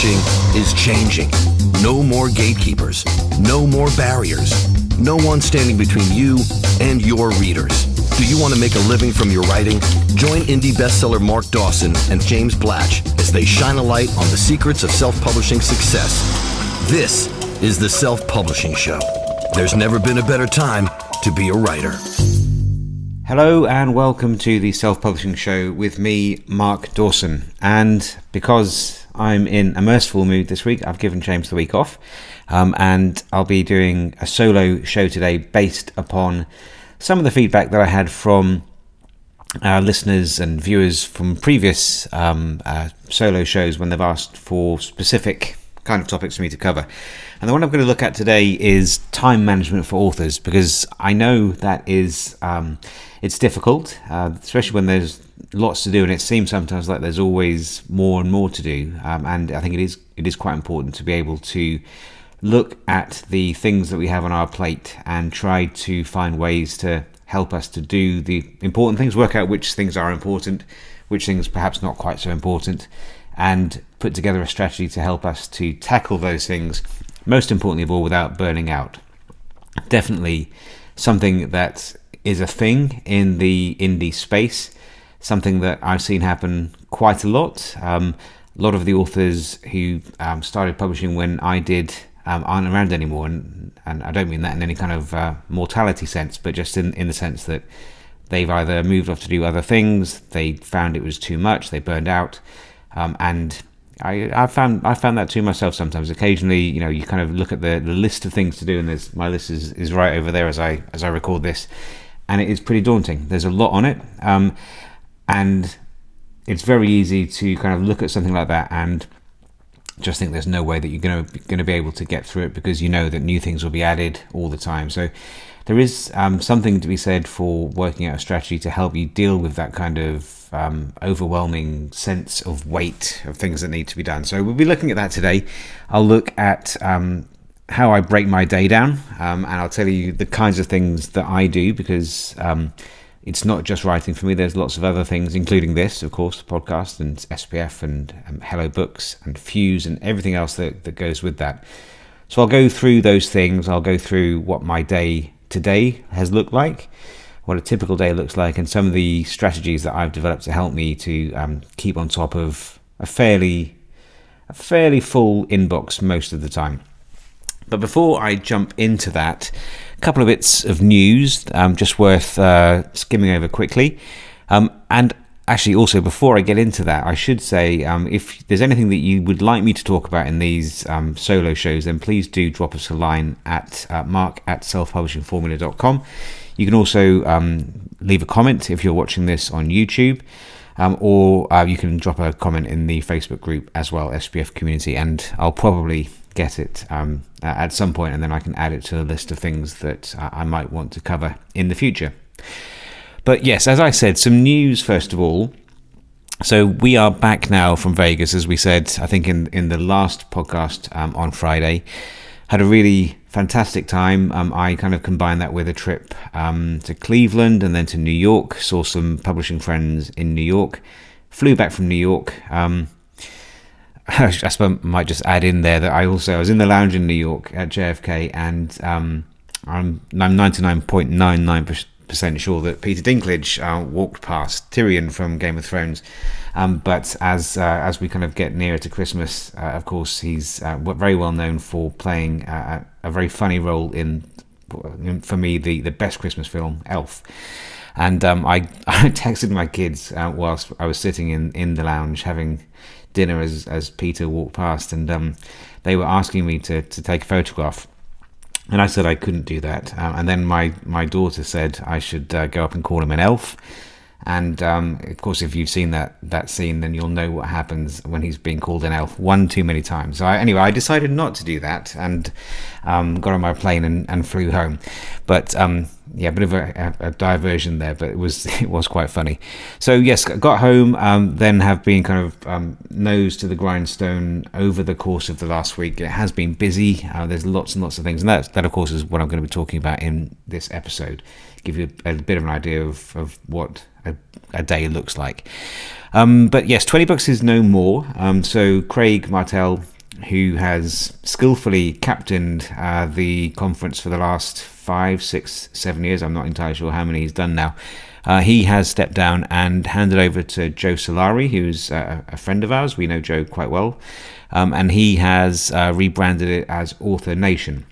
Self-publishing is changing. No more gatekeepers. No more barriers. No one standing between you and your readers. Do you want to make a living from your writing? Join indie bestseller Mark Dawson and James Blatch as they shine a light on the secrets of self-publishing success. This is The Self-Publishing Show. There's never been a better time to be a writer. Hello and welcome to The Self-Publishing Show with me, Mark Dawson. And because I'm in a merciful mood this week, I've given James the week off. And I'll be doing a solo show today based upon some of the feedback that I had from listeners and viewers from previous solo shows when they've asked for specific kind of topics for me to cover. And the one I'm going to look at today is time management for authors, because I know that is it's difficult, especially when there's lots to do, and it seems sometimes like there's always more and more to do. And I think it is quite important to be able to look at the things that we have on our plate and try to find ways to help us to do the important things, work out which things are important, which things perhaps not quite so important, and put together a strategy to help us to tackle those things, most importantly of all, without burning out. Definitely something that is a thing in the indie space, something that I've seen happen quite a lot. A lot of the authors who started publishing when I did aren't around anymore, and I don't mean that in any kind of mortality sense, but just in the sense that they've either moved off to do other things, they found it was too much, they burned out, and I found that too myself sometimes. Occasionally, you kind of look at the list of things to do, and my list is right over there as I record this, and it is pretty daunting. There's a lot on it, and it's very easy to kind of look at something like that and just think there's no way that you're going to be able to get through it, because you know that new things will be added all the time. So there is something to be said for working out a strategy to help you deal with that kind of overwhelming sense of weight of things that need to be done. So we'll be looking at that today. I'll look at how I break my day down, and I'll tell you the kinds of things that I do, because it's not just writing for me. There's lots of other things, including this, of course, the podcast and SPF and Hello Books and Fuse and everything else that goes with that. So I'll go through those things. I'll go through what my day today has looked like, what a typical day looks like, and some of the strategies that I've developed to help me to keep on top of a fairly full inbox most of the time. But before I jump into that, a couple of bits of news just worth skimming over quickly. And actually also, before I get into that, I should say, if there's anything that you would like me to talk about in these solo shows, then please do drop us a line at mark@selfpublishingformula.com. You can also leave a comment if you're watching this on YouTube, or you can drop a comment in the Facebook group as well, SPF Community, and I'll probably get it at some point, and then I can add it to the list of things that I might want to cover in the future. But yes, as I said, some news first of all. So we are back now from Vegas, as we said, I think in the last podcast on Friday. Had a really fantastic time. I kind of combined that with a trip to Cleveland and then to New York. Saw some publishing friends in New York. Flew back from New York. I suppose I might just add in there that I was in the lounge in New York at JFK, and I'm 99.99% sure that Peter Dinklage walked past Tyrion from Game of Thrones. But as we kind of get nearer to Christmas, of course, he's very well known for playing a very funny role in, for me, the best Christmas film, Elf. And I texted my kids whilst I was sitting in the lounge having dinner as Peter walked past, and they were asking me to take a photograph, and I said I couldn't do that, and then my daughter said I should go up and call him an elf. And of course, if you've seen that scene, then you'll know what happens when he's being called an elf one too many times. So I decided not to do that, and got on my plane and flew home. But a bit of a diversion there, but it was quite funny. So yes, got home, then have been kind of nose to the grindstone over the course of the last week. It has been busy. There's lots and lots of things, and that of course is what I'm going to be talking about in this episode. Give you a bit of an idea of what a day looks like. But yes, 20 Books is no more. So Craig Martell who has skillfully captained the conference for the last 5, 6, 7 years. I'm not entirely sure how many he's done now. He has stepped down and handed over to Joe Solari, who's a friend of ours. We know Joe quite well. And he has rebranded it as Author Nation.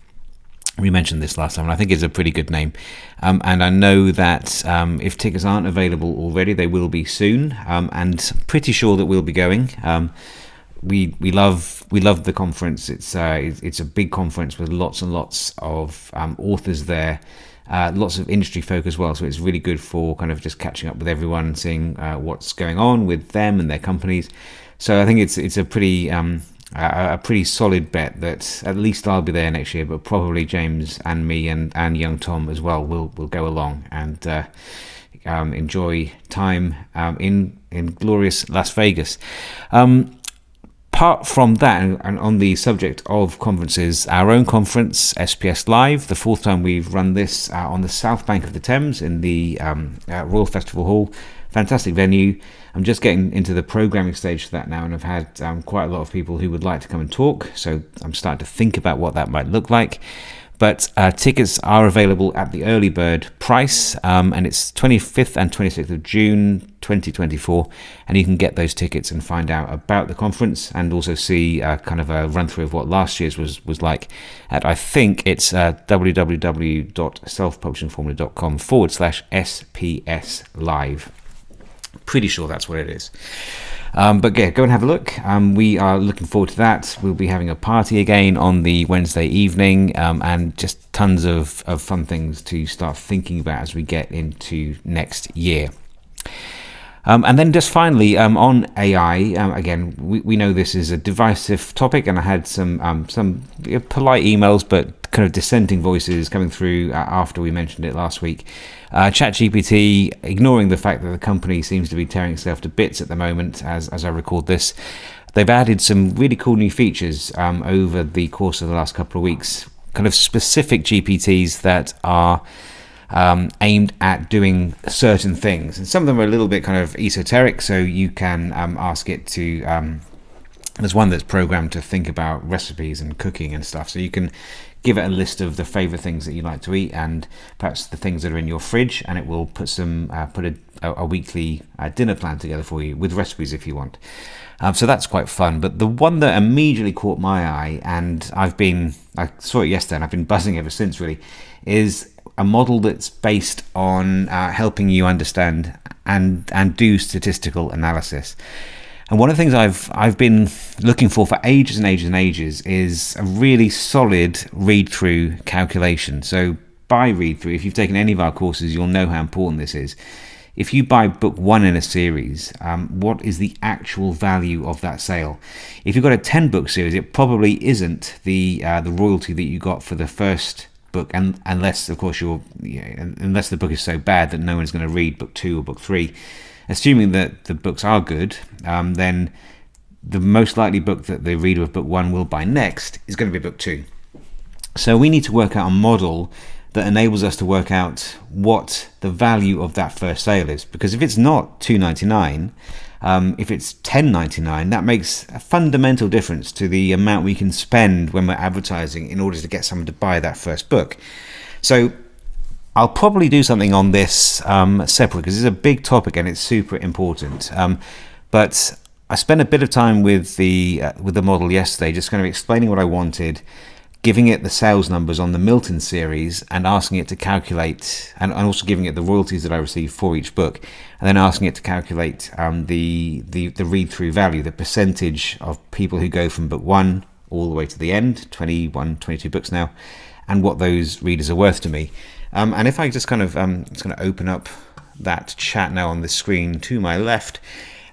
We mentioned this last time, and I think it's a pretty good name. And I know that if tickets aren't available already, they will be soon. And pretty sure that we'll be going. We love the conference. It's a big conference with lots and lots of authors there. Lots of industry folk as well, so it's really good for kind of just catching up with everyone and seeing what's going on with them and their companies. So I think it's a pretty solid bet that at least I'll be there next year, but probably James and me and young Tom as well will go along and enjoy time in glorious Las Vegas. Apart from that, and on the subject of conferences, our own conference, SPS Live, the fourth time we've run this on the south bank of the Thames in the Royal Festival Hall. Fantastic venue. I'm just getting into the programming stage for that now, and I've had quite a lot of people who would like to come and talk, so I'm starting to think about what that might look like. But tickets are available at the early bird price, and it's 25th and 26th of June 2024, and you can get those tickets and find out about the conference and also see kind of a run through of what last year's was like at, I think it's www.selfpublishingformula.com/SPS Live. Pretty sure that's what it is. But yeah, go and have a look. We are looking forward to that. We'll be having a party again on the Wednesday evening, and just tons of fun things to start thinking about as we get into next year. And then just finally, on AI, again, we know this is a divisive topic, and I had some polite emails, but kind of dissenting voices coming through after we mentioned it last week. ChatGPT, ignoring the fact that the company seems to be tearing itself to bits at the moment as I record this, they've added some really cool new features over the course of the last couple of weeks, kind of specific GPTs that are aimed at doing certain things, and some of them are a little bit kind of esoteric, so you can ask it to there's one that's programmed to think about recipes and cooking and stuff, so you can give it a list of the favorite things that you like to eat and perhaps the things that are in your fridge, and it will put a weekly dinner plan together for you with recipes if you want. So that's quite fun. But the one that immediately caught my eye, and I saw it yesterday and I've been buzzing ever since really, is a model that's based on helping you understand and do statistical analysis. And one of the things I've been looking for ages and ages and ages is a really solid read-through calculation. So by read-through, if you've taken any of our courses, you'll know how important this is. If you buy book one in a series, what is the actual value of that sale? If you've got a 10-book series, it probably isn't the royalty that you got for the first book, and unless of course unless the book is so bad that no one's going to read book 2 or book 3. Assuming that the books are good, then the most likely book that the reader of book 1 will buy next is going to be book 2. So we need to work out a model that enables us to work out what the value of that first sale is, because if it's not $2.99, if it's $10.99, that makes a fundamental difference to the amount we can spend when we're advertising in order to get someone to buy that first book. So I'll probably do something on this separately, because it's a big topic and it's super important. But I spent a bit of time with the model yesterday, just kind of explaining what I wanted, giving it the sales numbers on the Milton series, and asking it to calculate, and also giving it the royalties that I received for each book, and then asking it to calculate the read-through value, the percentage of people who go from book 1 all the way to the end, 21, 22 books now, and what those readers are worth to me. And if I just kind of, it's going to open up that chat now on the screen to my left,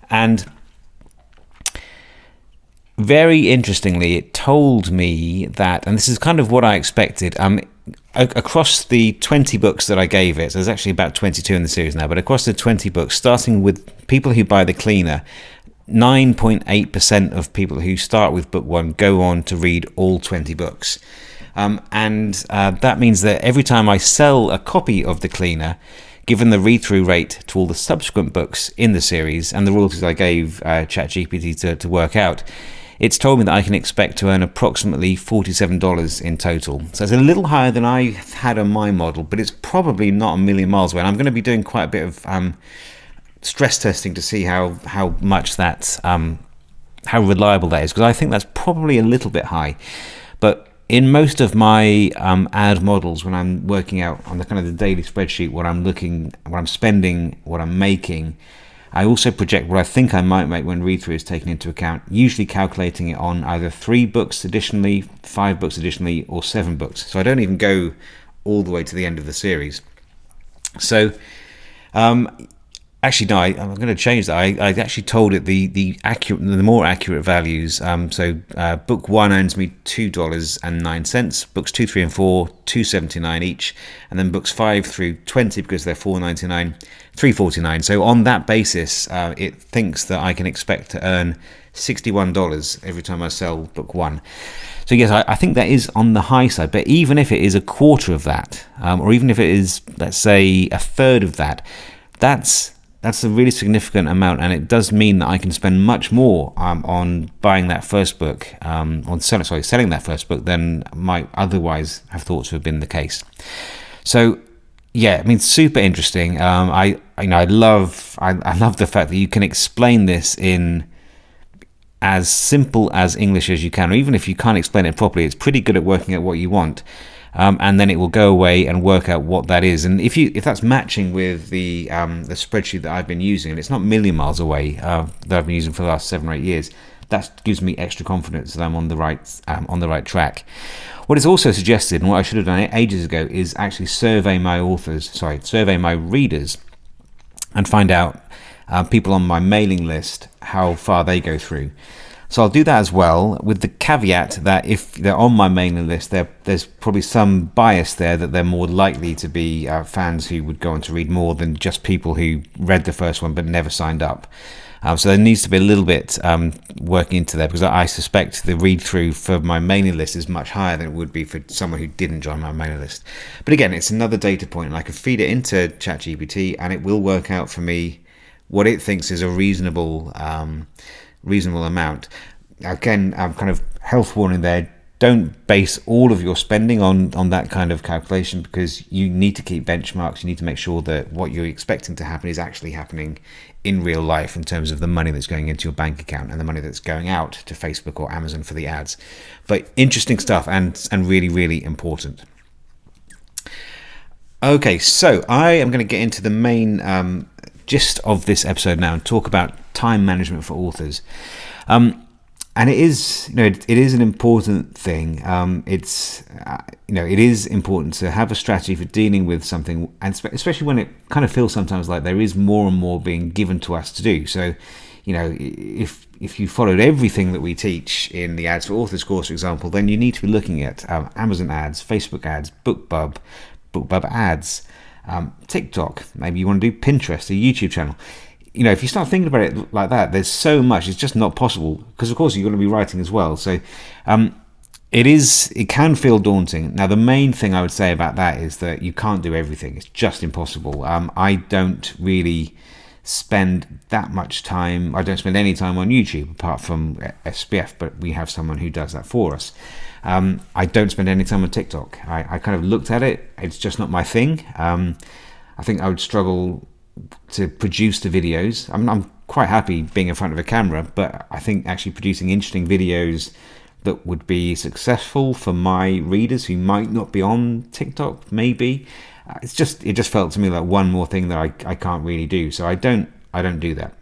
and very interestingly, it told me that, and this is kind of what I expected, across the 20 books that I gave it, so there's actually about 22 in the series now, but across the 20 books, starting with people who buy the cleaner, 9.8% of people who start with book 1 go on to read all 20 books. And that means that every time I sell a copy of the cleaner, given the read-through rate to all the subsequent books in the series and the royalties I gave ChatGPT to work out, it's told me that I can expect to earn approximately $47 in total. So it's a little higher than I had on my model, but it's probably not a million miles away. And I'm going to be doing quite a bit of stress testing to see how much that's how reliable that is, because I think that's probably a little bit high. But in most of my ad models, when I'm working out on the kind of the daily spreadsheet, what I'm spending, what I'm making, I also project what I think I might make when read-through is taken into account, usually calculating it on either 3 books additionally, 5 books additionally, or 7 books. So I don't even go all the way to the end of the series. So actually, no, I'm going to change that. I actually told it the more accurate values. So book 1 earns me $2.09. Books 2, 3, and 4, $2.79 each, and then books 5 through 20, because they're $4.99, $3.49. So on that basis, it thinks that I can expect to earn $61 every time I sell book 1. So yes, I think that is on the high side. But even if it is a quarter of that, or even if it is, let's say, a third of that, that's a really significant amount, and it does mean that I can spend much more on buying that first book, selling that first book, than might otherwise have thought to have been the case. So, yeah, I mean, super interesting. I love the fact that you can explain this in as simple as English as you can, or even if you can't explain it properly, it's pretty good at working out what you want. And then it will go away and work out what that is. And if that's matching with the spreadsheet that I've been using, and it's not a million miles away, that I've been using for the last 7 or 8 years, that gives me extra confidence that I'm on the right track. What it's also suggested, and what I should have done ages ago, is actually survey my readers, and find out people on my mailing list, how far they go through. So I'll do that as well, with the caveat that if they're on my mailing list, there's probably some bias there that they're more likely to be fans who would go on to read more than just people who read the first one but never signed up. So there needs to be a little bit working into there, because I suspect the read-through for my mailing list is much higher than it would be for someone who didn't join my mailing list. But again, it's another data point, and I can feed it into ChatGPT, and it will work out for me what it thinks is a reasonable amount. Again, kind of health warning there, don't base all of your spending on that kind of calculation, because you need to keep benchmarks. You need to make sure that what you're expecting to happen is actually happening in real life, in terms of the money that's going into your bank account and the money that's going out to Facebook or Amazon for the ads. But interesting stuff, and really, really important. Okay, so I am going to get into the main gist of this episode now and talk about time management for authors. And it is, it is an important thing. It is important to have a strategy for dealing with something, and especially when it kind of feels sometimes like there is more and more being given to us to do. So, if you followed everything that we teach in the Ads for Authors course, for example, then you need to be looking at Amazon ads, Facebook ads, BookBub ads, TikTok. Maybe you want to do Pinterest, a YouTube channel. If you start thinking about it like that, there's so much, it's just not possible, because of course you're going to be writing as well. So it can feel daunting. Now, the main thing I would say about that is that you can't do everything. It's just impossible. I don't really spend that much time. I don't spend any time on YouTube apart from SPF, but we have someone who does that for us. I don't spend any time on TikTok. I kind of looked at it. It's just not my thing. I think I would struggle to produce the videos. I'm quite happy being in front of a camera, but I think actually producing interesting videos that would be successful for my readers who might not be on TikTok, maybe. It just felt to me like one more thing that I can't really do. So I don't do that.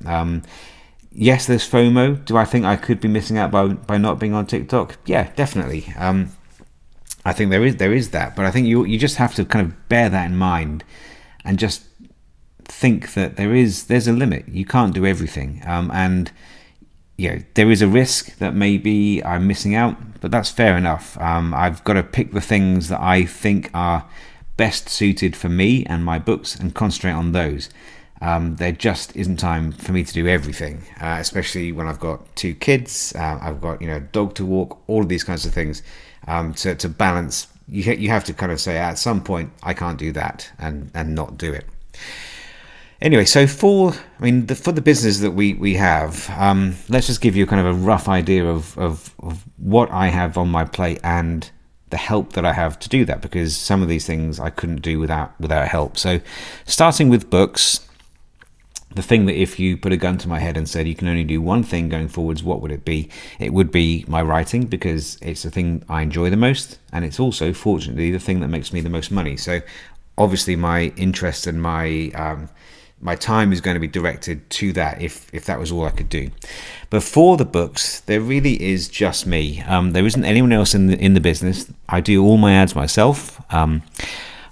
Yes, there's FOMO. Do I think I could be missing out by not being on TikTok? Yeah, definitely. I think there is that, but I think you just have to kind of bear that in mind, and just think that there's a limit. You can't do everything, and there is a risk that maybe I'm missing out, but that's fair enough. I've got to pick the things that I think are best suited for me and my books and concentrate on those. There just isn't time for me to do everything, especially when I've got 2 kids, I've got a dog to walk, all of these kinds of things. To balance, you have to kind of say at some point I can't do that and not do it. Anyway, so for the business that we have, let's just give you kind of a rough idea of what I have on my plate and the help that I have to do that, because some of these things I couldn't do without help. So starting with books, the thing that if you put a gun to my head and said you can only do one thing going forwards, what would it be? It would be my writing, because it's the thing I enjoy the most, and it's also, fortunately, the thing that makes me the most money. So obviously my interest and my time is going to be directed to that if that was all I could do. But for the books, there really is just me. There isn't anyone else in the business. I do all my ads myself.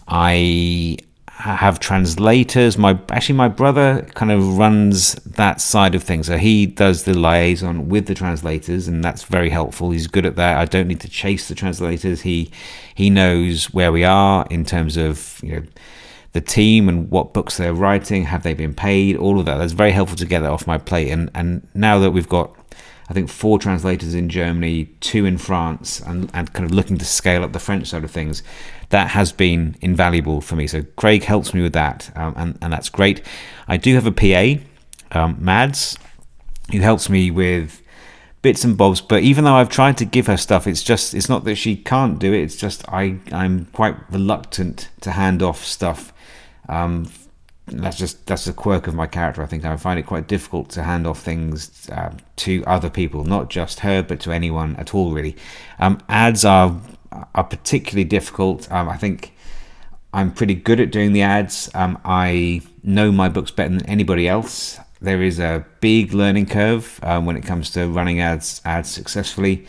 I have translators. My brother kind of runs that side of things. So he does the liaison with the translators, and that's very helpful. He's good at that. I don't need to chase the translators. He knows where we are in terms of, the team and what books they're writing, have they been paid, all of that. That's very helpful to get that off my plate. And now that we've got, I think, 4 translators in Germany, 2 in France, and kind of looking to scale up the French side of things, that has been invaluable for me. So Craig helps me with that, and that's great. I do have a PA, Mads, who helps me with bits and bobs, but even though I've tried to give her stuff, it's not that she can't do it, it's just I'm quite reluctant to hand off stuff. That's a quirk of my character. I think I find it quite difficult to hand off things to other people, not just her, but to anyone at all, really. Ads are particularly difficult. I think I'm pretty good at doing the ads. I know my books better than anybody else. There is a big learning curve when it comes to running ads successfully.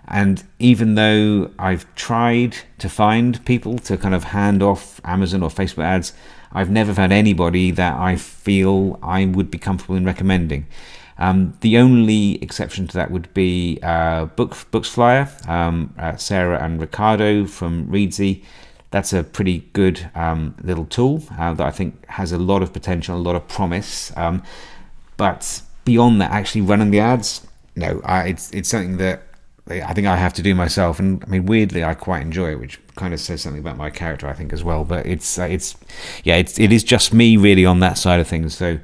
And even though I've tried to find people to kind of hand off Amazon or Facebook ads, I've never found anybody that I feel I would be comfortable in recommending. The only exception to that would be Books Flyer, Sarah and Ricardo from Readsy. That's a pretty good little tool that I think has a lot of potential, a lot of promise. But beyond that, actually running the ads, no, it's something that I think I have to do myself. And I mean, weirdly, I quite enjoy it, which kind of says something about my character, I think, as well. But it is just me really on that side of things. So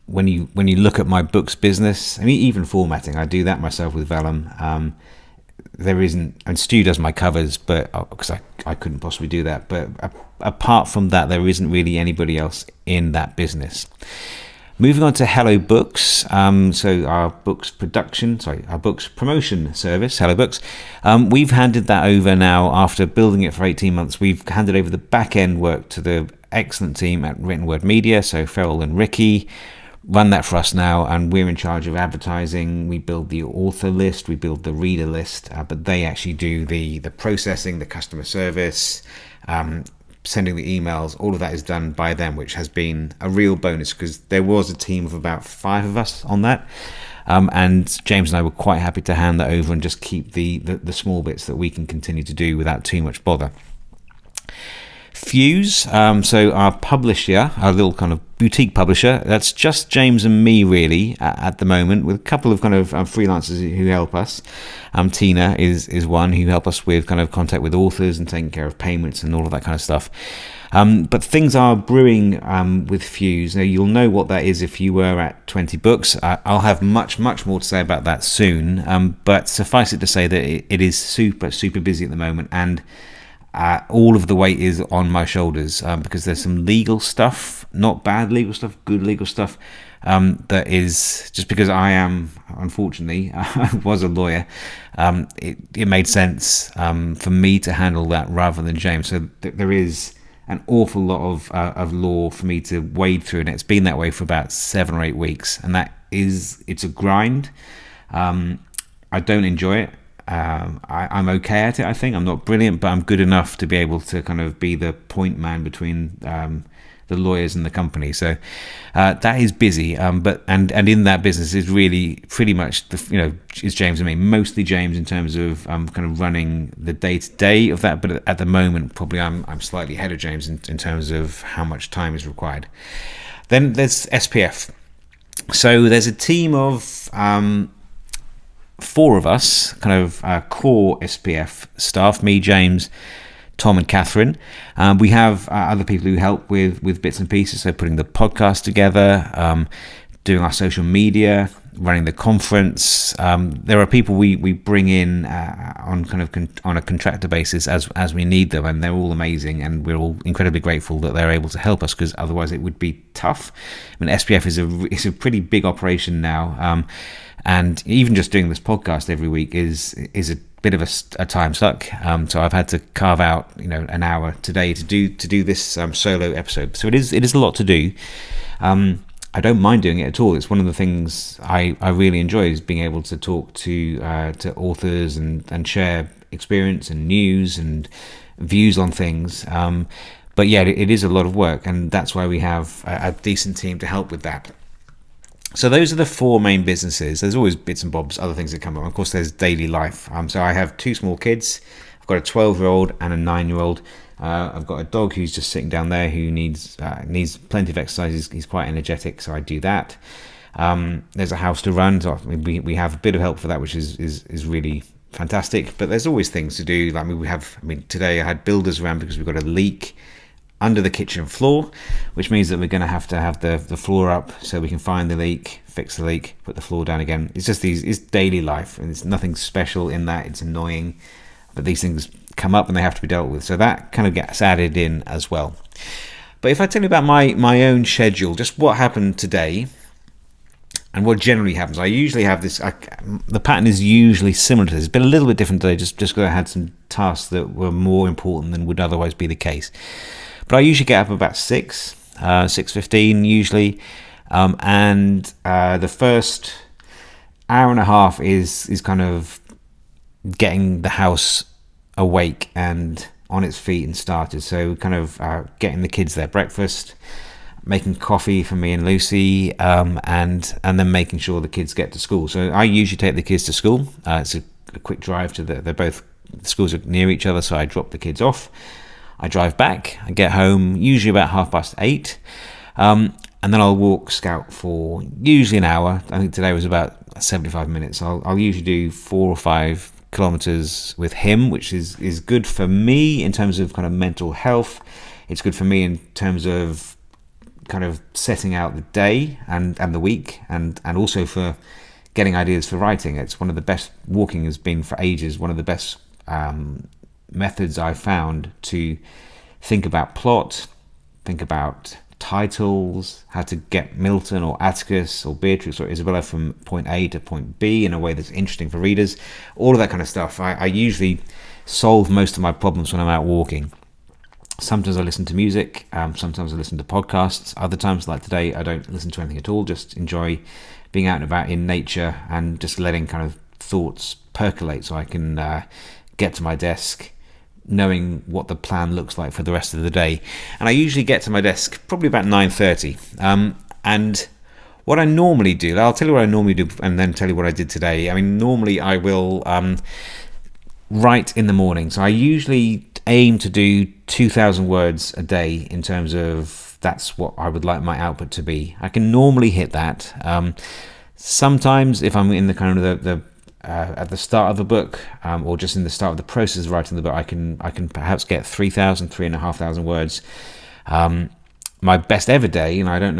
when you look at my books business, I mean, even formatting, I do that myself with Vellum. There isn't, and Stu does my covers, but because I couldn't possibly do that. But apart from that, there isn't really anybody else in that business. Moving on to Hello Books, so our books promotion service, Hello Books. We've handed that over now after building it for 18 months. We've handed over the back end work to the excellent team at Written Word Media, so Ferrell and Ricky run that for us now, and we're in charge of advertising. We build the author list, we build the reader list, but they actually do the processing, the customer service, sending the emails. All of that is done by them, which has been a real bonus because there was a team of about 5 of us on that, and James and I were quite happy to hand that over and just keep the small bits that we can continue to do without too much bother. Fuse, so our publisher, our little kind of boutique publisher, that's just James and me really at the moment, with a couple of kind of freelancers who help us. Tina is one who help us with kind of contact with authors and taking care of payments and all of that kind of stuff. But things are brewing with Fuse. Now, you'll know what that is if you were at 20 Books. I'll have much more to say about that soon. But suffice it to say that it is super busy at the moment, and all of the weight is on my shoulders because there's some legal stuff, not bad legal stuff, good legal stuff, that is just because I am, unfortunately, I was a lawyer. It made sense for me to handle that rather than James. So there is an awful lot of law for me to wade through, and it's been that way for about 7 or 8 weeks, and it's a grind. I don't enjoy it. I'm okay at it, I think. I'm not brilliant, but I'm good enough to be able to kind of be the point man between the lawyers and the company. So that is busy, but in that business is really pretty much is James and me, mostly James in terms of kind of running the day-to-day of that, but at the moment probably I'm slightly ahead of James in terms of how much time is required. Then there's SPF. So there's a team of 4 of us, kind of core SPF staff, me, James, Tom and Catherine. We have other people who help with bits and pieces, so putting the podcast together, doing our social media, running the conference. There are people we bring in on a contractor basis as we need them, and they're all amazing, and we're all incredibly grateful that they're able to help us, because otherwise it would be tough. I mean, SPF is a pretty big operation now, and even just doing this podcast every week is a bit of a time suck. So I've had to carve out an hour today to do this solo episode. So it is a lot to do. I don't mind doing it at all. It's one of the things I really enjoy, is being able to talk to authors and share experience and news and views on things. But yeah, it is a lot of work, and that's why we have a decent team to help with that. So those are the four main businesses. There's always bits and bobs, other things that come up. Of course, there's daily life. So I have two small kids. I've got a 12-year-old and a 9-year-old. I've got a dog who's just sitting down there who needs plenty of exercise. He's quite energetic, so I do that. There's a house to run, so we have a bit of help for that, which is really fantastic. But there's always things to do. Today I had builders around because we've got a leak under the kitchen floor, which means that we're going to have the floor up so we can find the leak, fix the leak, put the floor down again. It's just it's daily life, and it's nothing special in that. It's annoying, but these things come up and they have to be dealt with, so that kind of gets added in as well. But if I tell you about my own schedule, just what happened today and what generally happens, I usually have this. The pattern is usually similar to this. It's been a little bit different today, just because I had some tasks that were more important than would otherwise be the case. But I usually get up about 6:15 usually, and the first hour and a half is kind of getting the house awake and on its feet and started. So kind of getting the kids their breakfast, making coffee for me and Lucy, and then making sure the kids get to school. So I usually take the kids to school. It's a quick drive to the schools are near each other, so I drop the kids off. I drive back. I get home usually about 8:30, and then I'll walk Scout for usually an hour. I think today was about 75 minutes. I'll usually do 4 or 5 kilometers with him, which is good for me in terms of kind of mental health. It's good for me in terms of kind of setting out the day and the week, and also for getting ideas for writing. It's one of the best, walking has been for ages one of the best methods I've found to think about plot, think about titles, how to get Milton or Atticus or Beatrix or Isabella from point A to point B in a way that's interesting for readers. All of that kind of stuff. I usually solve most of my problems when I'm out walking. Sometimes I listen to music, sometimes I listen to podcasts, other times like today I don't listen to anything at all, just enjoy being out and about in nature and just letting kind of thoughts percolate so I can get to my desk knowing what the plan looks like for the rest of the day. And I usually get to my desk probably about 9:30. And what I normally do, I'll tell you what I normally do and then tell you what I did today. I mean, normally I will write in the morning. So I usually aim to do 2,000 words a day in terms of that's what I would like my output to be. I can normally hit that. Sometimes if I'm in the kind of the at the start of a book, or just in the start of the process of writing the book, I can perhaps get 3,000, 3,500 words. My best ever day, and I don't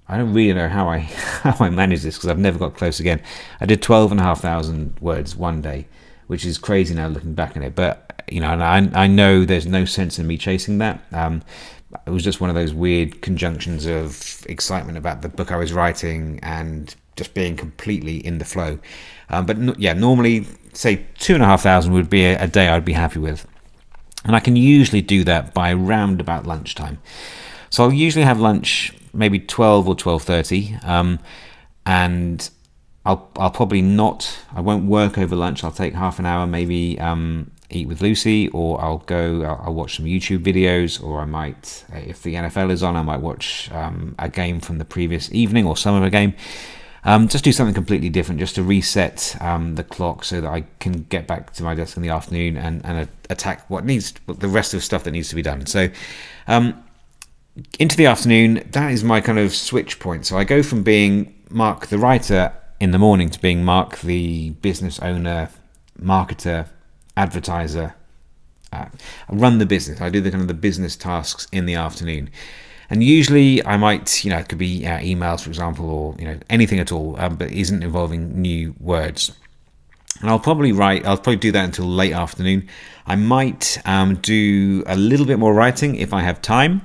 really know how I manage this because I've never got close again. I did 12,500 words one day, which is crazy now looking back on it. But and I know there's no sense in me chasing that. It was just one of those weird conjunctions of excitement about the book I was writing and just being completely in the flow. Normally, say 2,500 would be a day I'd be happy with. And I can usually do that by around about lunchtime. So I'll usually have lunch maybe 12 or 12:30, and I'll probably I won't work over lunch. I'll take half an hour, maybe eat with Lucy, or I'll watch some YouTube videos, or I might, if the NFL is on, I might watch a game from the previous evening or some of a game. Just do something completely different, just to reset the clock so that I can get back to my desk in the afternoon and attack the rest of the stuff that needs to be done. So into the afternoon, that is my kind of switch point. So I go from being Mark the writer in the morning to being Mark the business owner, marketer, advertiser, run the business. I do the kind of the business tasks in the afternoon. And usually I might, it could be emails, for example, or, anything at all, but isn't involving new words. And I'll probably do that until late afternoon. I might do a little bit more writing if I have time.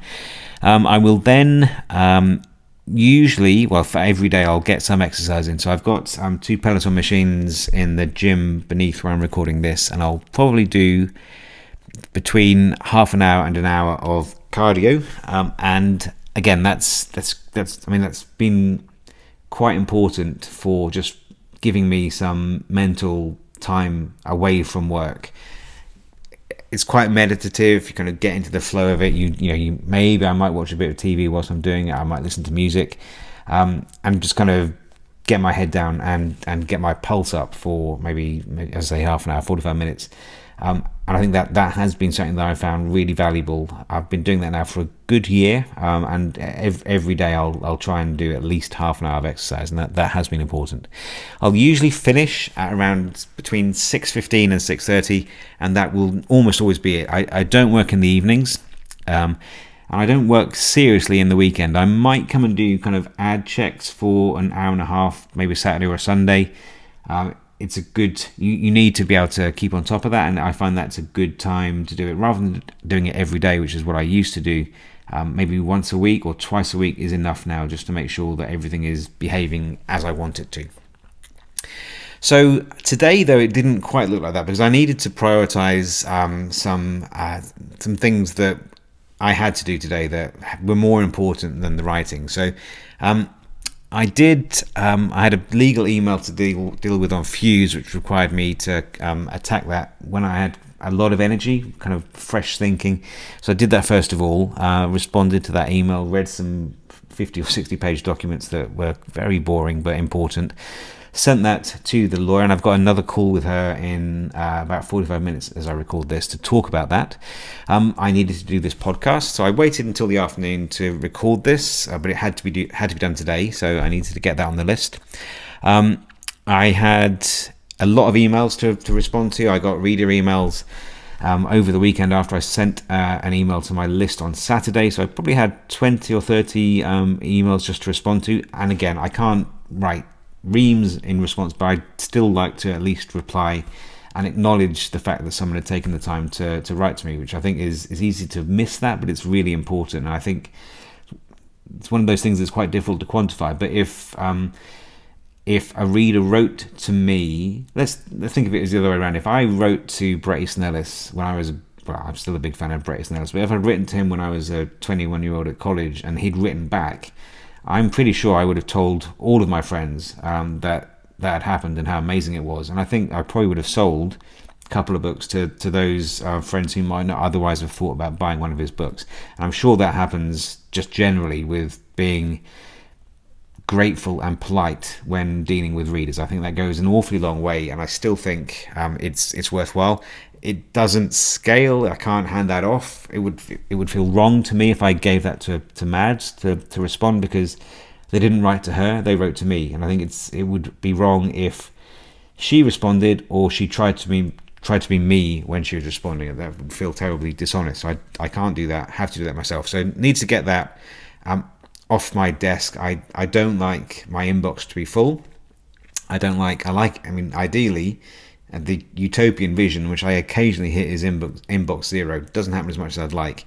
I will then usually, for every day, I'll get some exercise in. So I've got 2 Peloton machines in the gym beneath where I'm recording this, and I'll probably do between half an hour and an hour of cardio. And again, that's been quite important for just giving me some mental time away from work. It's quite meditative. You kind of get into the flow of it. You maybe I might watch a bit of TV whilst I'm doing it. I might listen to music, and just kind of get my head down and get my pulse up for maybe as I say half an hour, 45 minutes. And I think that has been something that I found really valuable. I've been doing that now for a good year, and every day I'll try and do at least half an hour of exercise, and that has been important. I'll usually finish at around between 6:15 and 6:30, and that will almost always be it. I don't work in the evenings, and I don't work seriously in the weekend. I might come and do kind of ad checks for an hour and a half, maybe Saturday or a Sunday. It's a good, you need to be able to keep on top of that, and I find that's a good time to do it rather than doing it every day, which is what I used to do. Maybe once a week or twice a week is enough now, just to make sure that everything is behaving as I want it to. So today, though, it didn't quite look like that, because I needed to prioritize some things that I had to do today that were more important than the writing. So I had a legal email to deal with on Fuse, which required me to attack that when I had a lot of energy, kind of fresh thinking. So I did that first of all, responded to that email, read some 50 or 60 page documents that were very boring but important, sent that to the lawyer, and I've got another call with her in about 45 minutes as I record this to talk about that. I needed to do this podcast, so I waited until the afternoon to record this, but it had to be done today, so I needed to get that on the list. I had a lot of emails to respond to. I got reader emails over the weekend after I sent an email to my list on Saturday, so I probably had 20 or 30 emails just to respond to. And again, I can't write reams in response, but I'd still like to at least reply and acknowledge the fact that someone had taken the time to write to me, which I think is easy to miss that, but it's really important. And I think it's one of those things that's quite difficult to quantify. But if a reader wrote to me, let's think of it as the other way around. If I wrote to Bret Easton Ellis when I was I'm still a big fan of Bret Easton Ellis, but if I'd written to him when I was a 21-year-old at college and he'd written back, I'm pretty sure I would have told all of my friends that had happened and how amazing it was. And I think I probably would have sold a couple of books to those friends who might not otherwise have thought about buying one of his books. And I'm sure that happens just generally with being grateful and polite when dealing with readers. I think that goes an awfully long way, and I still think it's worthwhile. It doesn't scale. I can't hand that off. It would feel wrong to me if I gave that to Mads to respond, because they didn't write to her, they wrote to me. And I think it would be wrong if she responded or she tried to be me when she was responding. That would feel terribly dishonest. So I can't do that. I have to do that myself. So need to get that off my desk. I don't like my inbox to be full. Ideally, the utopian vision, which I occasionally hit, is inbox zero. Doesn't happen as much as I'd like,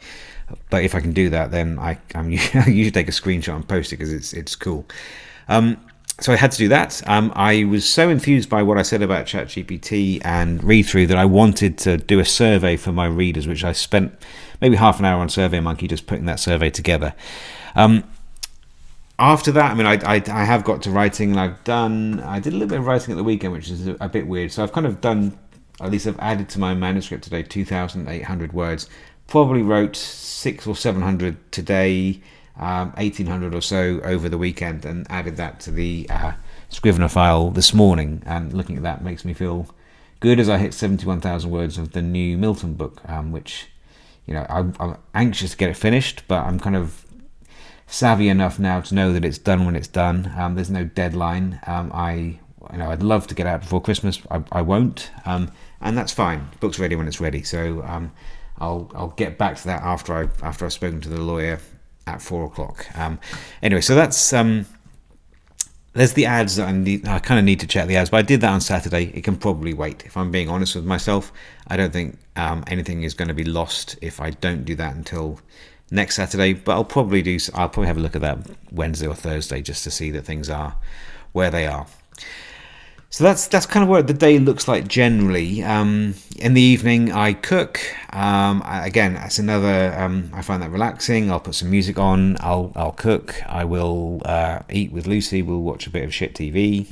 but if I can do that, then I usually take a screenshot and post it because it's cool. So I had to do that. I was so enthused by what I said about ChatGPT and read through that I wanted to do a survey for my readers, which I spent maybe half an hour on SurveyMonkey just putting that survey together. After that, I have got to writing, and I did a little bit of writing at the weekend, which is a bit weird. So I've kind of done, at least I've added to my manuscript today 2,800 words. Probably wrote 600 or 700 today, 1,800 or so over the weekend, and added that to the Scrivener file this morning. And looking at that makes me feel good as I hit 71,000 words of the new Milton book, which, I'm anxious to get it finished, but I'm kind of savvy enough now to know that it's done when it's done. There's no deadline. I I'd love to get out before Christmas. I won't, and that's fine. The book's ready when it's ready. So I'll get back to that after I've spoken to the lawyer at 4:00. Anyway, so that's there's the ads that I kind of need to check the ads, but I did that on Saturday. It can probably wait. If I'm being honest with myself, I don't think anything is going to be lost if I don't do that until next Saturday. But I'll probably have a look at that Wednesday or Thursday just to see that things are where they are. So that's kind of what the day looks like generally. In the evening, I cook. Again, that's another. I find that relaxing. I'll put some music on. I'll cook. I will eat with Lucy. We'll watch a bit of shit TV.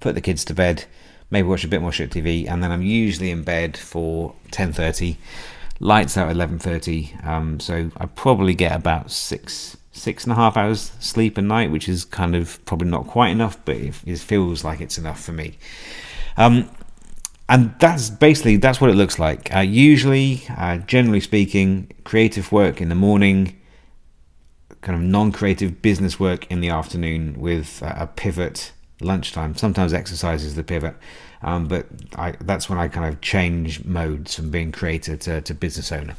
Put the kids to bed. Maybe watch a bit more shit TV, and then I'm usually in bed for 10:30. Lights out at 11:30. So I probably get about 6.5 hours sleep a night, which is kind of probably not quite enough, but it feels like it's enough for me. And that's what it looks like. Usually, generally speaking, creative work in the morning, kind of non-creative business work in the afternoon, with a pivot lunchtime. Sometimes exercise is the pivot, but that's when I kind of change modes from being creator to business owner.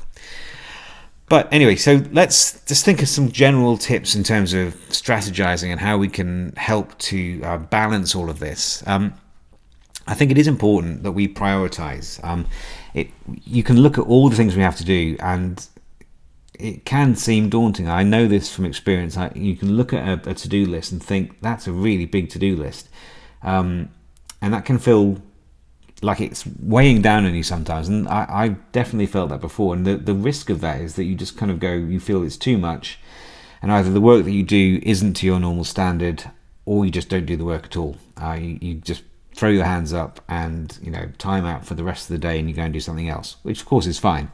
But anyway, so let's just think of some general tips in terms of strategizing and how we can help to balance all of this. I think it is important that we prioritize. You can look at all the things we have to do, and it can seem daunting. I know this from experience. You can look at a to-do list and think that's a really big to-do list, and that can feel like it's weighing down on you sometimes, and I definitely felt that before. And the risk of that is that you just kind of you feel it's too much, and either the work that you do isn't to your normal standard, or you just don't do the work at all. You just throw your hands up and time out for the rest of the day, and you go and do something else, which of course is fine.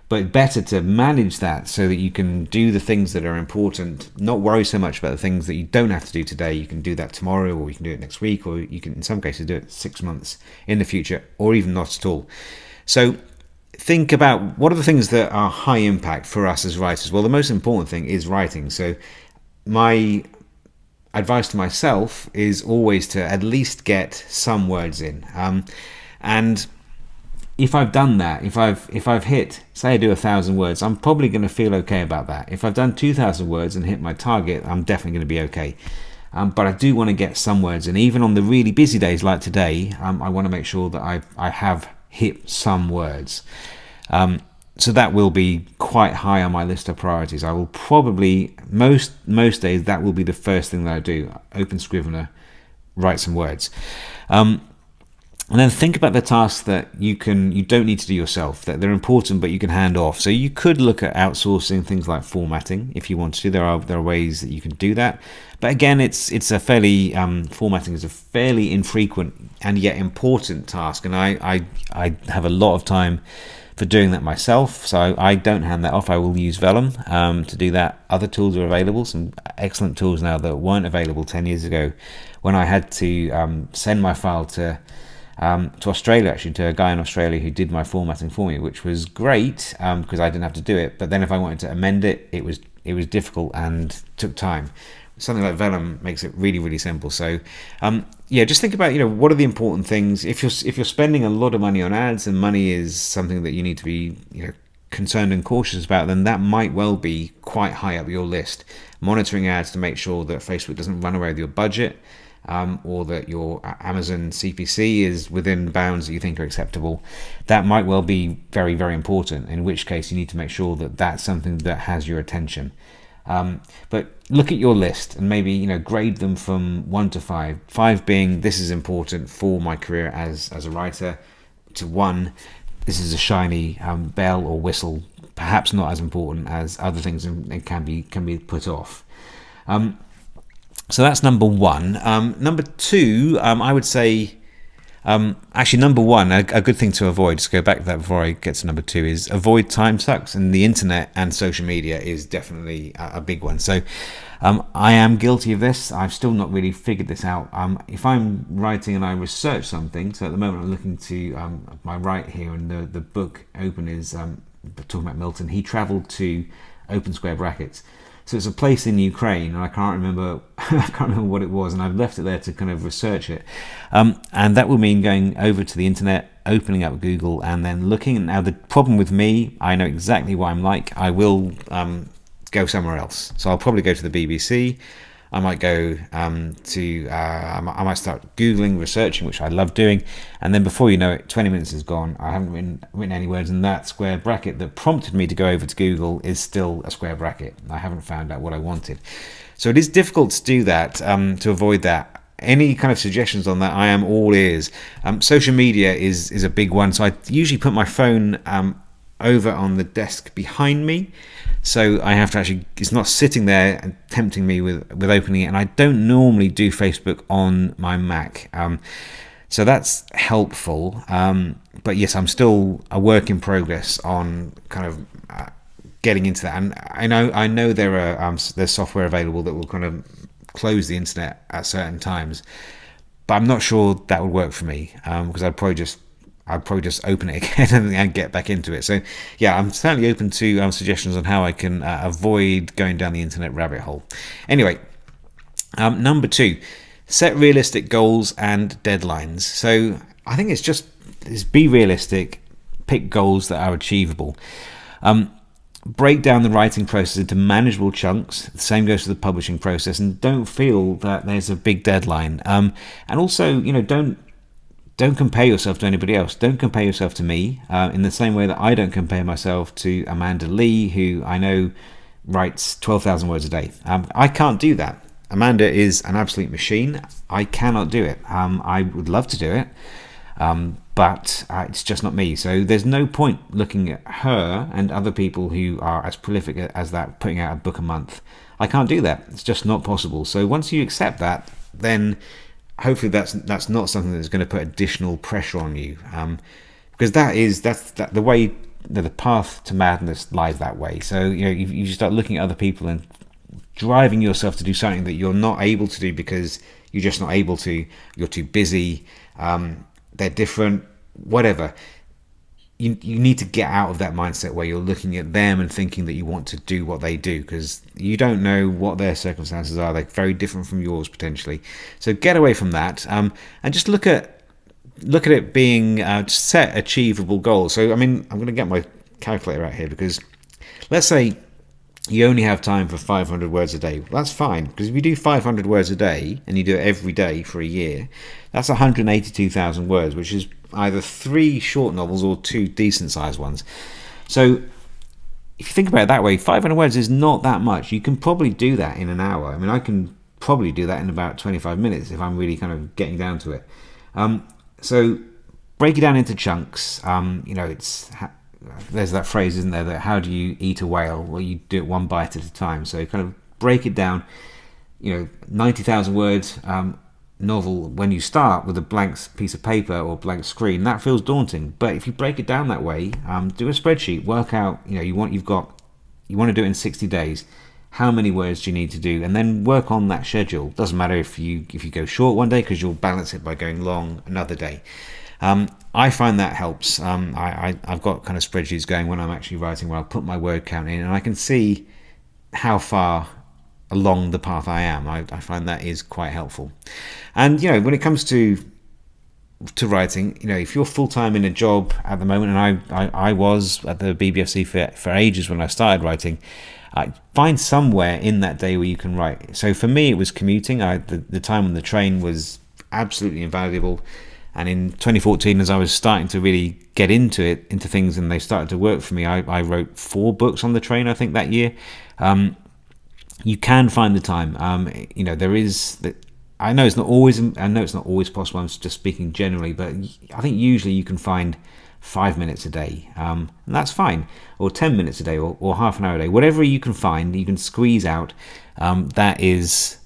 But better to manage that so that you can do the things that are important, not worry so much about the things that you don't have to do today. You can do that tomorrow, or you can do it next week, or you can in some cases do it 6 months in the future, or even not at all. So think about what are the things that are high impact for us as writers. Well, the most important thing is writing. So my advice to myself is always to at least get some words in, and if I've done that, if I've hit, say I do 1,000 words, I'm probably going to feel okay about that. If I've done 2,000 words and hit my target, I'm definitely going to be okay. But I do want to get some words in. Even on the really busy days like today, I want to make sure that I have hit some words. So that will be quite high on my list of priorities. I will probably, most days, that will be the first thing that I do. Open Scrivener, write some words. And then think about the tasks that you don't need to do yourself, that they're important but you can hand off. So you could look at outsourcing things like formatting if you want to. There are ways that you can do that. But again, it's a fairly formatting is a fairly infrequent and yet important task, and I have a lot of time for doing that myself. So I don't hand that off. I will use Vellum to do that. Other tools are available, some excellent tools now that weren't available 10 years ago when I had to send my file to Australia, actually, to a guy in Australia who did my formatting for me, which was great because I didn't have to do it. But then if I wanted to amend it, it was difficult and took time. Something like Vellum makes it really, really simple. So just think about what are the important things. If you're spending a lot of money on ads, and money is something that you need to be concerned and cautious about, then that might well be quite high up your list. Monitoring ads to make sure that Facebook doesn't run away with your budget. Or that your Amazon CPC is within bounds that you think are acceptable, that might well be very, very important, in which case you need to make sure that that's something that has your attention. But look at your list and maybe grade them from 1 to 5. 5 being this is important for my career as a writer, to 1 this is a shiny bell or whistle, perhaps not as important as other things, and it can be put off. So that's number 1. Number 2, I would say, actually number 1, a good thing to avoid, just go back to that before I get to number 2, is avoid time sucks. And the internet and social media is definitely a big one. So I am guilty of this. I've still not really figured this out. If I'm writing and I research something, so at the moment I'm looking to my right here, and the book open is talking about Milton. He travelled to open square brackets. So it's a place in Ukraine, and I can't remember what it was, and I've left it there to kind of research it. And that will mean going over to the internet, opening up Google, and then looking. Now, the problem with me, I know exactly what I'm like. I will go somewhere else. So I'll probably go to the BBC. I might go I might start Googling, researching, which I love doing. And then before you know it, 20 minutes is gone. I haven't written any words, and that square bracket that prompted me to go over to Google is still a square bracket. I haven't found out what I wanted. So it is difficult to do that, to avoid that. Any kind of suggestions on that, I am all ears. Social media is a big one. So I usually put my phone over on the desk behind me. So I have to actually, it's not sitting there and tempting me with opening it. And I don't normally do Facebook on my Mac. So that's helpful. But yes, I'm still a work in progress on kind of getting into that. And I know there's software available that will kind of close the internet at certain times. But I'm not sure that would work for me, because I'd probably just open it again and get back into it. So yeah, I'm certainly open to suggestions on how I can avoid going down the internet rabbit hole. Anyway, number 2, set realistic goals and deadlines. So I think it's be realistic, pick goals that are achievable. Break down the writing process into manageable chunks. The same goes to the publishing process, and don't feel that there's a big deadline. And also, don't compare yourself to anybody else. Don't compare yourself to me, in the same way that I don't compare myself to Amanda Lee, who I know writes 12,000 words a day. I can't do that. Amanda is an absolute machine. I cannot do it. I would love to do it, but it's just not me. So there's no point looking at her and other people who are as prolific as that, putting out a book a month. I can't do that. It's just not possible. So once you accept that, then hopefully that's not something that's going to put additional pressure on you, because that's the way, the path to madness lies that way. So you start looking at other people and driving yourself to do something that you're not able to do because you're just not able to. You're too busy. They're different. Whatever. You need to get out of that mindset where you're looking at them and thinking that you want to do what they do, because you don't know what their circumstances are. They're very different from yours potentially. So get away from that, and just look at it being set achievable goals. So I mean, I'm going to get my calculator out here, because let's say you only have time for 500 words a day. Well, that's fine, because if you do 500 words a day and you do it every day for a year, that's 182,000 words, which is either 3 short novels or 2 decent sized ones. So if you think about it that way, 500 words is not that much. You can probably do that in an hour. I mean, I can probably do that in about 25 minutes if I'm really kind of getting down to it. So break it down into chunks. There's that phrase, isn't there, that how do you eat a whale? Well, you do it one bite at a time. So kind of break it down. 90,000 words novel, when you start with a blank piece of paper or blank screen, that feels daunting. But if you break it down that way, do a spreadsheet, work out, you want to do it in 60 days. How many words do you need to do? And then work on that schedule. Doesn't matter if you go short one day, because you'll balance it by going long another day. I find that helps. I've got kind of spreadsheets going when I'm actually writing, where I'll put my word count in, and I can see how far along the path I am. I find that is quite helpful. And when it comes to writing, if you're full-time in a job at the moment, and I was at the BBFC for ages when I started writing, find somewhere in that day where you can write. So for me, it was commuting. The time on the train was absolutely invaluable. And in 2014, as I was starting to really get into things, and they started to work for me, I wrote 4 books on the train, I think, that year. You can find the time. There is that. I know it's not always possible. I'm just speaking generally, but I think usually you can find 5 minutes a day, and that's fine, or 10 minutes a day, or half an hour a day. Whatever you can find, you can squeeze out. That is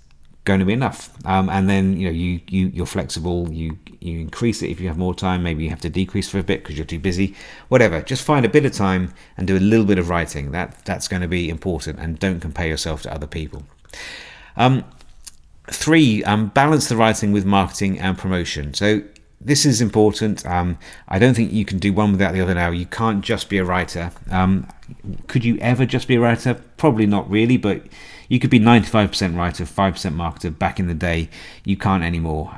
going to be enough. And then you're flexible. You increase it if you have more time. Maybe you have to decrease for a bit because you're too busy. Whatever. Just find a bit of time and do a little bit of writing. That's going to be important. And don't compare yourself to other people. 3, balance the writing with marketing and promotion. So this is important. I don't think you can do one without the other now. You can't just be a writer. Could you ever just be a writer? Probably not really, but you could be 95% writer, 5% marketer back in the day. You can't anymore.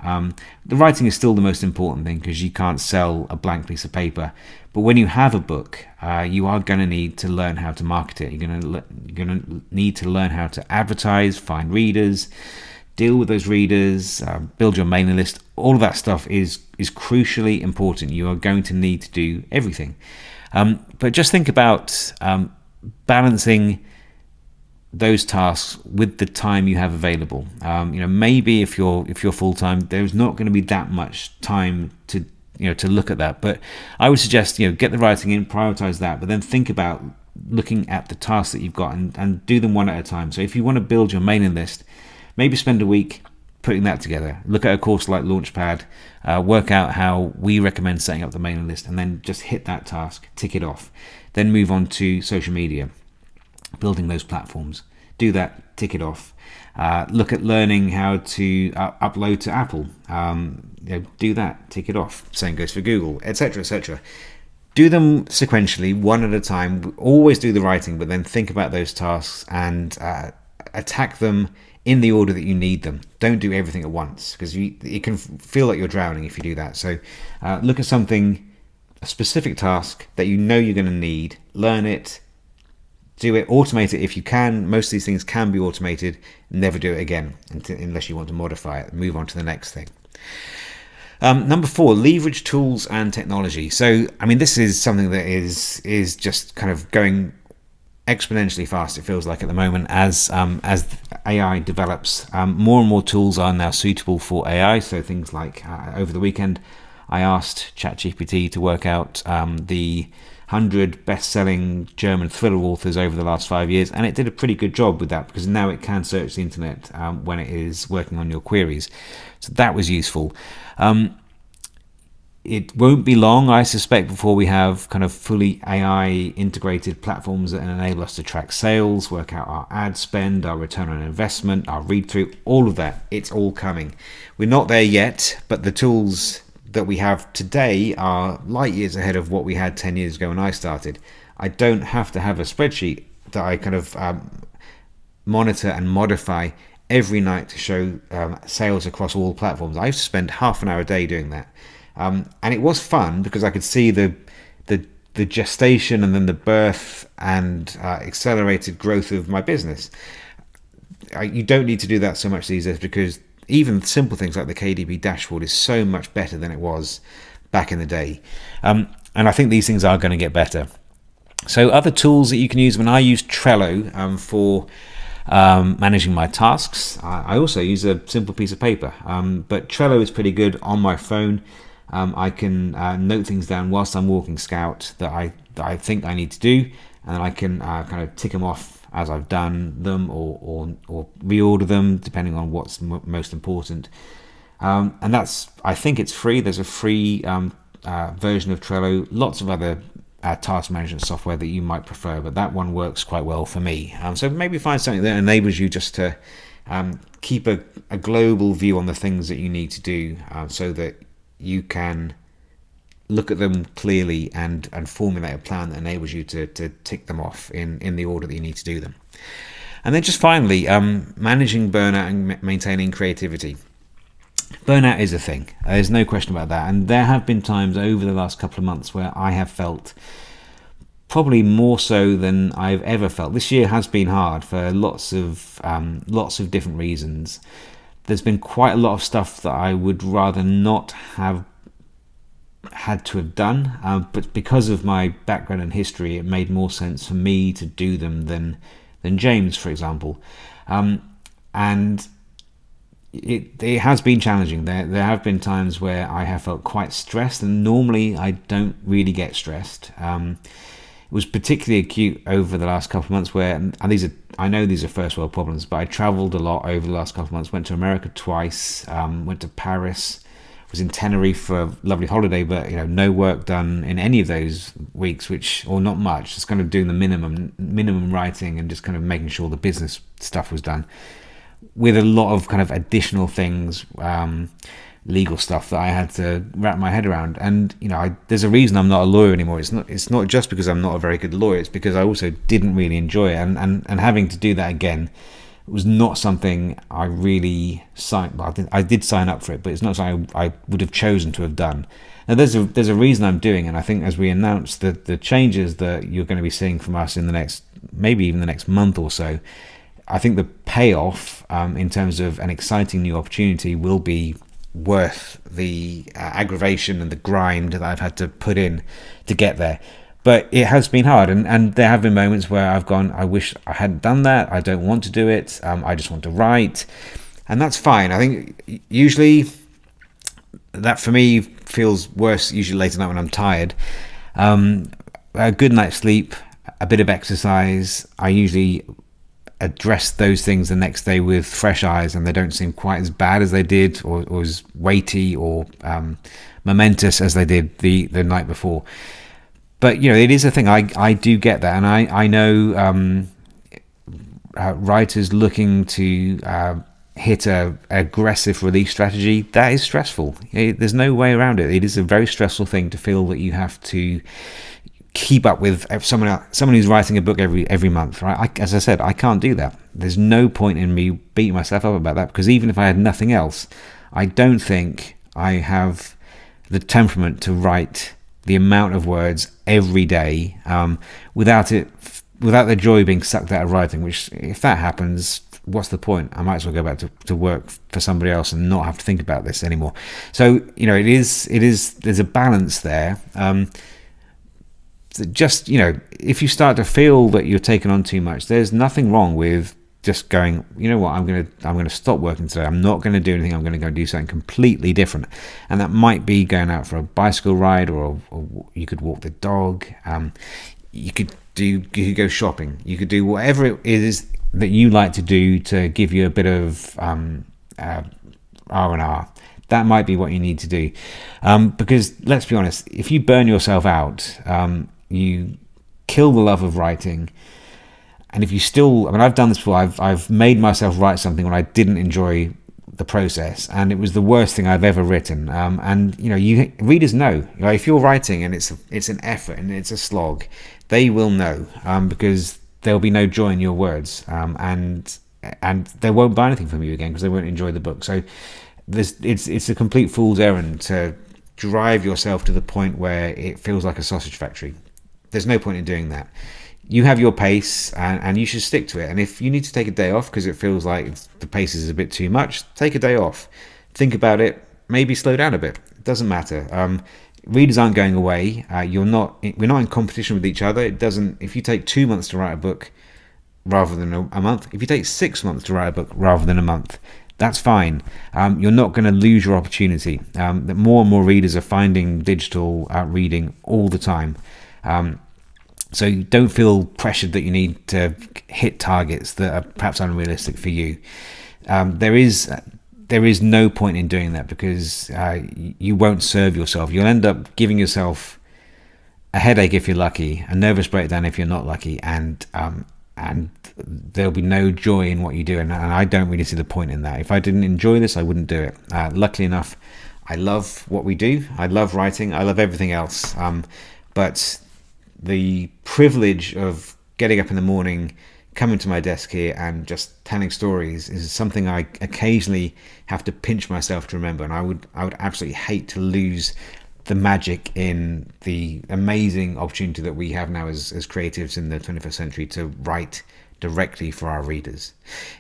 The writing is still the most important thing because you can't sell a blank piece of paper. But when you have a book, you are going to need to learn how to market it. You're going to need to learn how to advertise, find readers, deal with those readers, build your mailing list. All of that stuff is crucially important. You are going to need to do everything. But just think about balancing those tasks with the time you have available. Maybe if you're full time, there's not going to be that much time to look at that. But I would suggest get the writing in, prioritize that, but then think about looking at the tasks that you've got and do them one at a time. So if you want to build your mailing list, maybe spend a week putting that together. Look at a course like Launchpad, work out how we recommend setting up the mailing list, and then just hit that task, tick it off. Then move on to social media, building those platforms. Do that, tick it off. Look at learning how to upload to Apple. Do that, tick it off. Same goes for Google, etc., etc. Do them sequentially, one at a time. Always do the writing, but then think about those tasks and attack them in the order that you need them. Don't do everything at once because it can feel like you're drowning if you do that. So look at something, a specific task that you know you're going to need, learn it, do it, automate it if you can. Most of these things can be automated. Never do it again unless you want to modify it. Move on to the next thing. Number 4, leverage tools and technology. So, this is something that is just kind of going exponentially fast, it feels like at the moment, as AI develops. More and more tools are now suitable for AI. So things like over the weekend, I asked ChatGPT to work out the 100 best-selling German thriller authors over the last 5 years, and it did a pretty good job with that because now it can search the internet when it is working on your queries. So that was useful. It won't be long, I suspect, before we have kind of fully AI integrated platforms that enable us to track sales, work out our ad spend, our return on investment, our read-through, all of that. It's all coming. We're not there yet, but the tools that we have today are light years ahead of what we had 10 years ago when I started. I don't have to have a spreadsheet that I kind of monitor and modify every night to show sales across all platforms. I used to spend half an hour a day doing that. And it was fun because I could see the gestation and then the birth and accelerated growth of my business. You don't need to do that so much these days because even simple things like the KDP dashboard is so much better than it was back in the day. And I think these things are going to get better. So other tools that you can use, when I use Trello for managing my tasks, I also use a simple piece of paper. But Trello is pretty good on my phone. I can note things down whilst I'm walking Scout that I think I need to do, and I can kind of tick them off as I've done them or reorder them depending on what's most important. And I think it's free. There's a free version of Trello. Lots of other task management software that you might prefer, but that one works quite well for me. So maybe find something that enables you just to keep a global view on the things that you need to do so that you can look at them clearly and formulate a plan that enables you to tick them off in the order that you need to do them. And then just finally, managing burnout and maintaining creativity. Burnout is a thing. There's no question about that. And there have been times over the last couple of months where I have felt probably more so than I've ever felt. This year has been hard for lots of different reasons. There's been quite a lot of stuff that I would rather not have had to have done, but because of my background and history, it made more sense for me to do them than James, for example. And it has been challenging. There have been times where I have felt quite stressed, and normally I don't really get stressed. It was particularly acute over the last couple of months where, and I know these are first world problems, but I travelled a lot over the last couple of months. Went to America twice, went to Paris, was in Tenerife for a lovely holiday, but no work done in any of those weeks, or not much. Just kind of doing the minimum writing and just kind of making sure the business stuff was done. with a lot of kind of additional things, legal stuff that I had to wrap my head around. And there's a reason I'm not a lawyer anymore. It's not just because I'm not a very good lawyer. It's because I also didn't really enjoy it, and having to do that again was not something I really signed. Well, I did sign up for it, but it's not something I would have chosen to have done. Now there's a reason I'm doing it, and I think as we announce the changes that you're going to be seeing from us in the next, maybe even the next month or so, I think the payoff in terms of an exciting new opportunity will be worth the aggravation and the grind that I've had to put in to get there. But it has been hard, and there have been moments where I've gone, I wish I hadn't done that, I don't want to do it, I just want to write, and that's fine. I think usually that for me feels worse usually late at night when I'm tired. A good night's sleep, a bit of exercise, I usually address those things the next day with fresh eyes, and they don't seem quite as bad as they did, or as weighty or momentous as they did the night before. But it is a thing. I do get that, and I know writers looking to hit a aggressive release strategy. That is stressful. There's no way around it. It is a very stressful thing to feel that you have to keep up with someone who's writing a book every month, right? As I said, I can't do that. There's no point in me beating myself up about that, because even if I had nothing else, I don't think I have the temperament to write the amount of words every day without the joy being sucked out of writing. Which, if that happens, what's the point? I might as well go back to work for somebody else and not have to think about this anymore. So it is there's a balance there. Just if you start to feel that you're taking on too much, there's nothing wrong with just going, what, I'm gonna stop working today. I'm not going to do anything. I'm going to go do something completely different, and that might be going out for a bicycle ride, or you could walk the dog. You could go shopping. You could do whatever it is that you like to do to give you a bit of R&R. That might be what you need to do, because let's be honest, if you burn yourself out, you kill the love of writing. And if you still, I've done this before. I've made myself write something when I didn't enjoy the process, and it was the worst thing I've ever written. And readers know, if you're writing and it's an effort and it's a slog, they will know, because there'll be no joy in your words, and they won't buy anything from you again because they won't enjoy the book. So it's a complete fool's errand to drive yourself to the point where it feels like a sausage factory. There's no point in doing that. You have your pace, and you should stick to it. And if you need to take a day off because it feels like the pace is a bit too much, take a day off. Think about it. Maybe slow down a bit. It doesn't matter. Readers aren't going away. We're not in competition with each other. It doesn't. If you take 2 months to write a book rather than a month, if you take 6 months to write a book rather than a month, that's fine. You're not going to lose your opportunity. That more and more readers are finding digital reading all the time. So you don't feel pressured that you need to hit targets that are perhaps unrealistic for you. There is no point in doing that, because you won't serve yourself. You'll end up giving yourself a headache if you're lucky, a nervous breakdown if you're not lucky, and there'll be no joy in what you do. And I don't really see the point in that. If I didn't enjoy this, I wouldn't do it. Luckily enough, I love what we do. I love writing. I love everything else. But the privilege of getting up in the morning, coming to my desk here and just telling stories is something I occasionally have to pinch myself to remember. And I would absolutely hate to lose the magic in the amazing opportunity that we have now as creatives in the 21st century to write directly for our readers.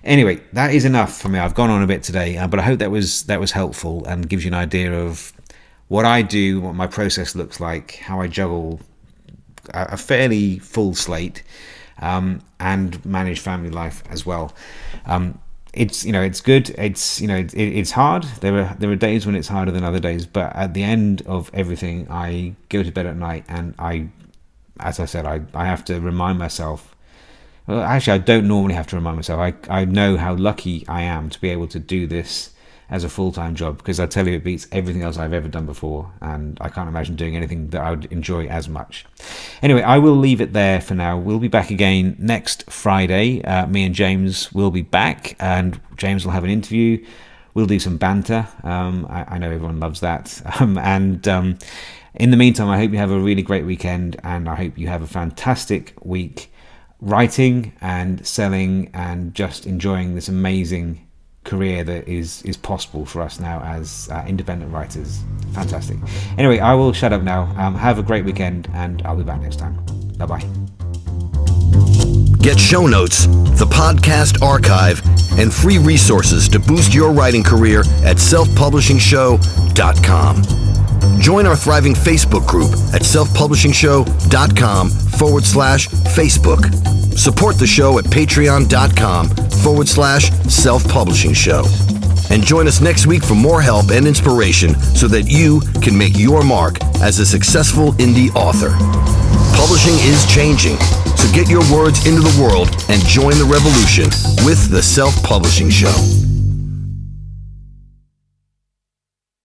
Anyway, that is enough for me. I've gone on a bit today, but I hope that was helpful and gives you an idea of what I do, what my process looks like, how I juggle a fairly full slate, and manage family life as well. It's good. It's hard. There are days when it's harder than other days, but at the end of everything, I go to bed at night, and as I said, I have to remind myself. Well, actually, I don't normally have to remind myself. I know how lucky I am to be able to do this as a full-time job, because I tell you, it beats everything else I've ever done before, and I can't imagine doing anything that I would enjoy as much. Anyway, I will leave it there for now. We'll be back again next Friday. Me and James will be back, and James will have an interview. We'll do some banter. I know everyone loves that. In the meantime, I hope you have a really great weekend, and I hope you have a fantastic week writing and selling and just enjoying this amazing career that is possible for us now as independent writers. Fantastic. Anyway, I will shut up now. Have a great weekend, and I'll be back next time. Bye-bye. Get show notes, the podcast archive, and free resources to boost your writing career at selfpublishingshow.com. Join our thriving Facebook group at selfpublishingshow.com/Facebook. Support the show at patreon.com/selfpublishing show. And join us next week for more help and inspiration so that you can make your mark as a successful indie author. Publishing is changing, so get your words into the world and join the revolution with the Self-Publishing Show.